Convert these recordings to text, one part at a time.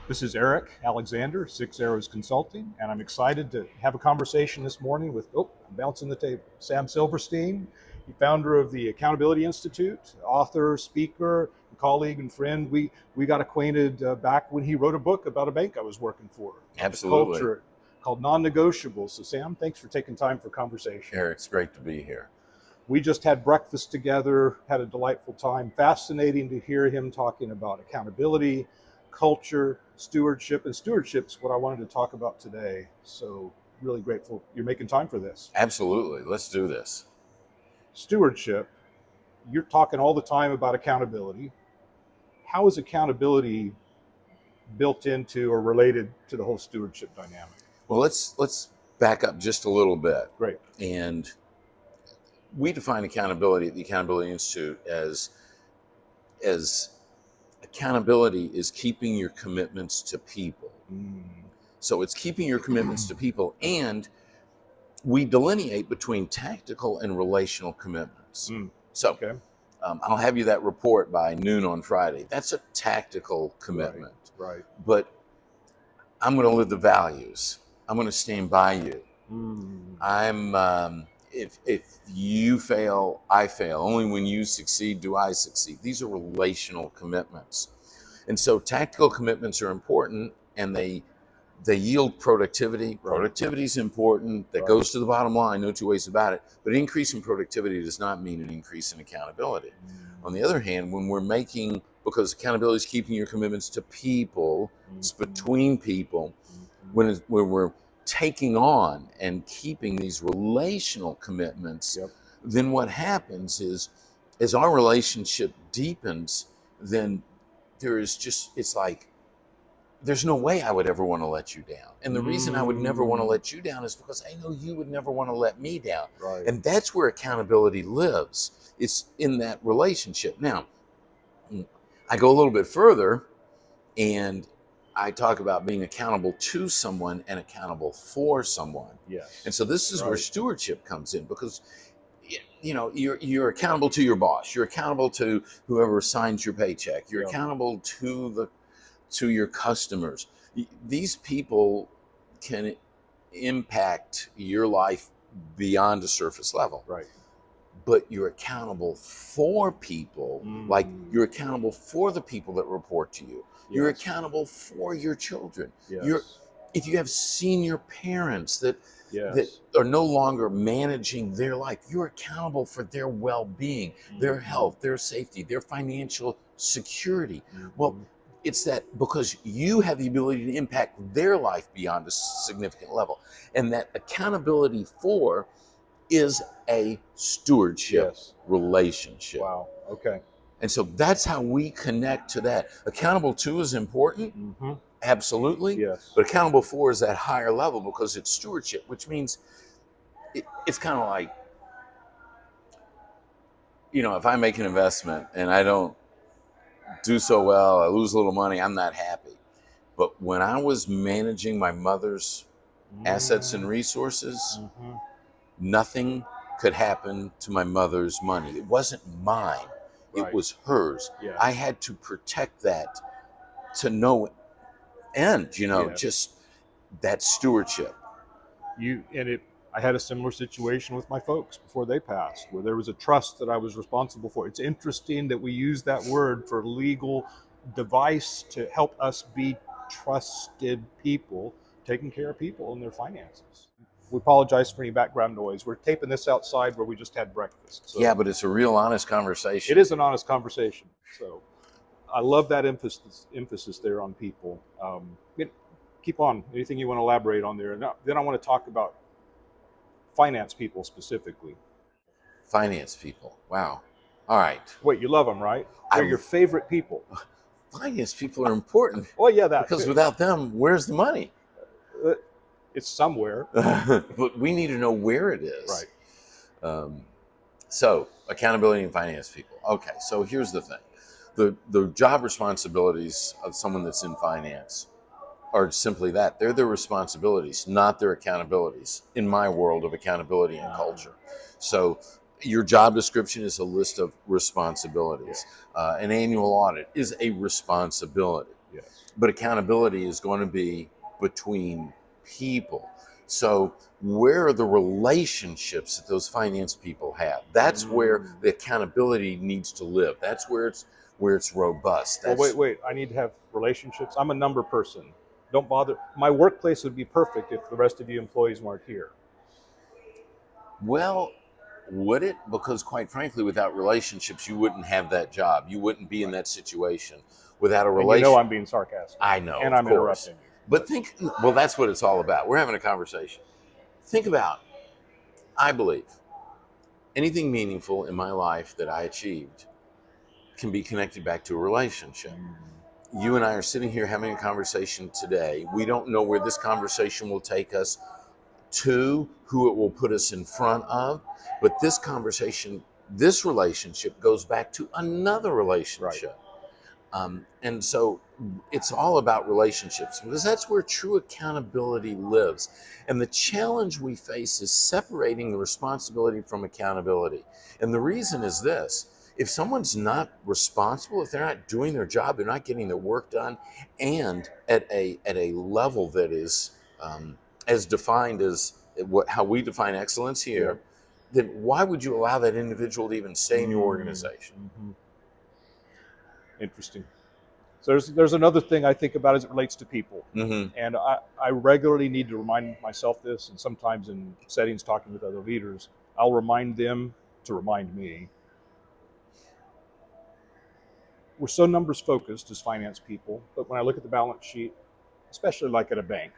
This is Eric Alexander, Six Arrows Consulting, and I'm excited to have a conversation this morning with, I'm bouncing the table, Sam Silverstein, the founder of the Accountability Institute, author, speaker, colleague, and friend. We got acquainted back when he wrote a book about a bank I was working for. Absolutely. The culture called Non-Negotiables. So Sam, thanks for taking time for conversation. Eric, it's great to be here. We just had breakfast together, had a delightful time. Fascinating to hear him talking about accountability, culture, stewardship, and stewardship's what I wanted to talk about today. So really grateful you're making time for this. Absolutely. Let's do this. Stewardship, you're talking all the time about accountability. How is accountability built into or related to the whole stewardship dynamic? Well, let's back up just a little bit. Great. And we define accountability at the Accountability Institute as accountability is keeping your commitments to people. So it's keeping your commitments to people, and we delineate between tactical and relational commitments. So Okay. I'll have you that report by noon on Friday. That's a tactical commitment. Right. But I'm going to live the values. I'm going to stand by you. I'm if you fail, I fail. Only when you succeed do I succeed. These are relational commitments. And so tactical commitments are important, and they yield productivity. Right. Productivity is important. That Right. goes to the bottom line, no two ways about it. But an increase in productivity does not mean an increase in accountability. On the other hand, when we're making, because accountability is keeping your commitments to people, it's between people, when we're taking on and keeping these relational commitments, then what happens is, as our relationship deepens, then there is just, it's like, there's no way I would ever want to let you down. And the reason I would never want to let you down is because I know you would never want to let me down. Right. And that's where accountability lives. It's in that relationship. Now, I go a little bit further, and I talk about being accountable to someone and accountable for someone. Yes. And so this is where stewardship comes in, because you're accountable to your boss. You're accountable to whoever signs your paycheck. You're accountable to your customers. These people can impact your life beyond a surface level. Right. But you're accountable for people, like you're accountable for the people that report to you. You're accountable for your children. If you have senior parents that are no longer managing their life, you're accountable for their well-being, their health, their safety, their financial security. Well, it's that because you have the ability to impact their life beyond a significant level. And that accountability for is a stewardship relationship. Wow. Okay. And so that's how we connect to that. Accountable to is important, absolutely. Yes. But accountable for is that higher level, because it's stewardship, which means it's kind of like, if I make an investment and I don't do so well, I lose a little money, I'm not happy. But when I was managing my mother's assets and resources, nothing could happen to my mother's money. It wasn't mine. It was hers. I had to protect that to no end, just that stewardship. I had a similar situation with my folks before they passed, where there was a trust that I was responsible for. It's interesting that we use that word for legal device to help us be trusted people, taking care of people and their finances. We apologize for any background noise. We're taping this outside where we just had breakfast. So but it's a real honest conversation. It is an honest conversation. So I love that emphasis there on people. Keep on. Anything you want to elaborate on there? Then I want to talk about finance people specifically. Finance people. Wow. All right. Wait, you love them, right? They're your favorite people. Finance people are important. Well, yeah, that because too. Without them, where's the money? It's somewhere. But we need to know where it is. Right. So accountability and finance people. Okay, so here's the thing. The job responsibilities of someone that's in finance are simply that. They're their responsibilities, not their accountabilities, in my world of accountability and culture. So your job description is a list of responsibilities. An annual audit is a responsibility. Yes. But accountability is going to be between people. So where are the relationships that those finance people have? That's where the accountability needs to live. That's where it's robust. Well, wait. I need to have relationships. I'm a number person. Don't bother. My workplace would be perfect if the rest of you employees weren't here. Well, would it? Because quite frankly, without relationships, you wouldn't have that job. You wouldn't be in that situation without a And you know relation. I'm being sarcastic. I know, And of I'm course. interrupting you. But think, well, that's what it's all about. We're having a conversation. Think about, I believe, anything meaningful in my life that I achieved can be connected back to a relationship. You and I are sitting here having a conversation today. We don't know where this conversation will take us to, who it will put us in front of, but this conversation, this relationship goes back to another relationship. Right. And so it's all about relationships because that's where true accountability lives. And the challenge we face is separating the responsibility from accountability. And the reason is this: if someone's not responsible, if they're not doing their job, they're not getting their work done, and at a level that is as defined as how we define excellence here, then why would you allow that individual to even stay in your organization? Interesting. So there's another thing I think about as it relates to people. And I regularly need to remind myself this, and sometimes in settings talking with other leaders, I'll remind them to remind me. We're so numbers focused as finance people, but when I look at the balance sheet, especially like at a bank,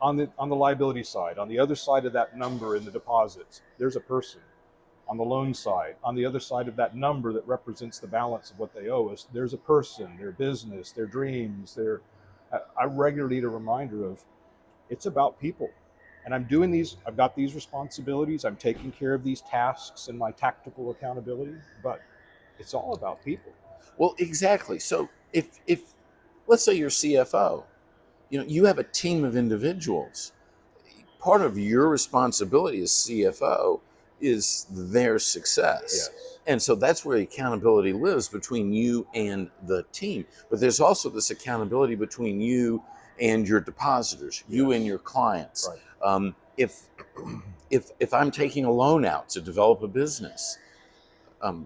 on the liability side, on the other side of that number in the deposits, there's a person. On the loan side, on the other side of that number that represents the balance of what they owe us, there's a person, their business, their dreams, I regularly need a reminder of it's about people. And I've got these responsibilities, I'm taking care of these tasks in my tactical accountability, but it's all about people. Well, exactly. So if let's say you're CFO, you have a team of individuals. Part of your responsibility as CFO is their success. Yes. And so that's where accountability lives between you and the team. But there's also this accountability between you and your depositors, you and your clients. Right. If I'm taking a loan out to develop a business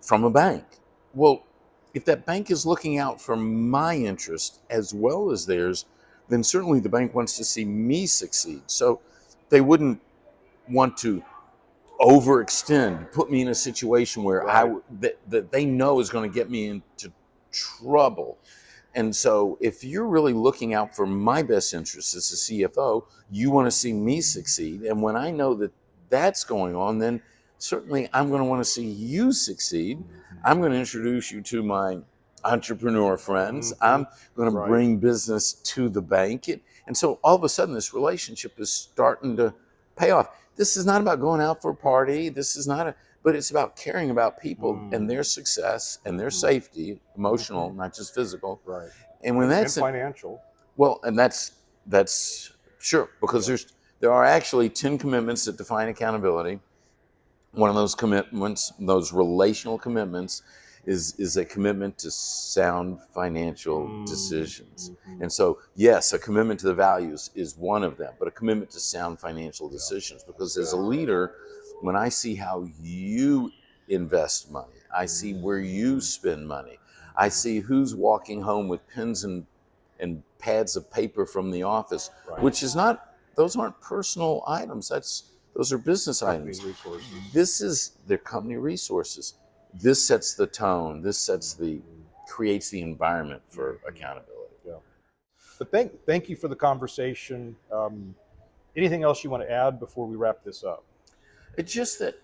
from a bank, well, if that bank is looking out for my interest as well as theirs, then certainly the bank wants to see me succeed. So they wouldn't want to overextend, put me in a situation where Right. that they know is going to get me into trouble. And so if you're really looking out for my best interests as a CFO, you want to see me succeed. And when I know that that's going on, then certainly I'm going to want to see you succeed. I'm going to introduce you to my entrepreneur friends. I'm going to bring business to the bank. And so all of a sudden this relationship is starting to pay off. This is not about going out for a party. This is not but it's about caring about people and their success and their safety, emotional, not just physical. Right. And when that's financial. Well, and that's sure, because there are actually 10 commitments that define accountability. One of those commitments, those relational commitments, is a commitment to sound financial decisions. And so, yes, a commitment to the values is one of them, but a commitment to sound financial decisions. Because as a leader, when I see how you invest money, I see where you spend money, I see who's walking home with pens and pads of paper from the office, which is not; those aren't personal items. Those are business items. This is their company resources. This sets the tone. This creates the environment for accountability. Yeah. But thank you for the conversation. Anything else you want to add before we wrap this up? It's just that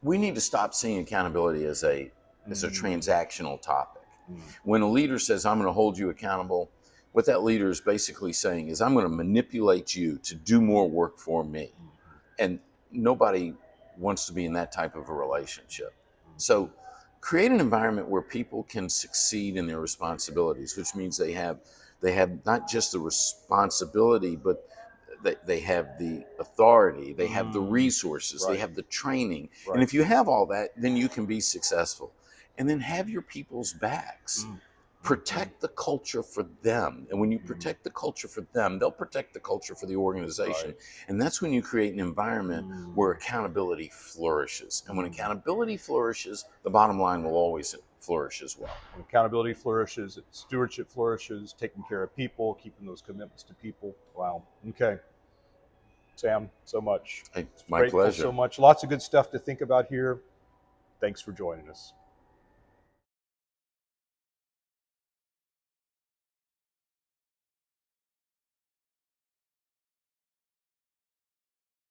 we need to stop seeing accountability as a transactional topic. When a leader says, "I'm going to hold you accountable," what that leader is basically saying is, "I'm going to manipulate you to do more work for me." And nobody wants to be in that type of a relationship. So create an environment where people can succeed in their responsibilities, which means they have not just the responsibility, but they have the authority, they have the resources, they have the training. And if you have all that, then you can be successful. and then have your people's backs. Mm. Protect the culture for them. And when you protect the culture for them, they'll protect the culture for the organization. Right. And that's when you create an environment where accountability flourishes. And when accountability flourishes, the bottom line will always flourish as well. When accountability flourishes, stewardship flourishes, taking care of people, keeping those commitments to people. Wow. Okay. Sam, so much. Hey, it's my Grateful pleasure. so much. Lots of good stuff to think about here. Thanks for joining us.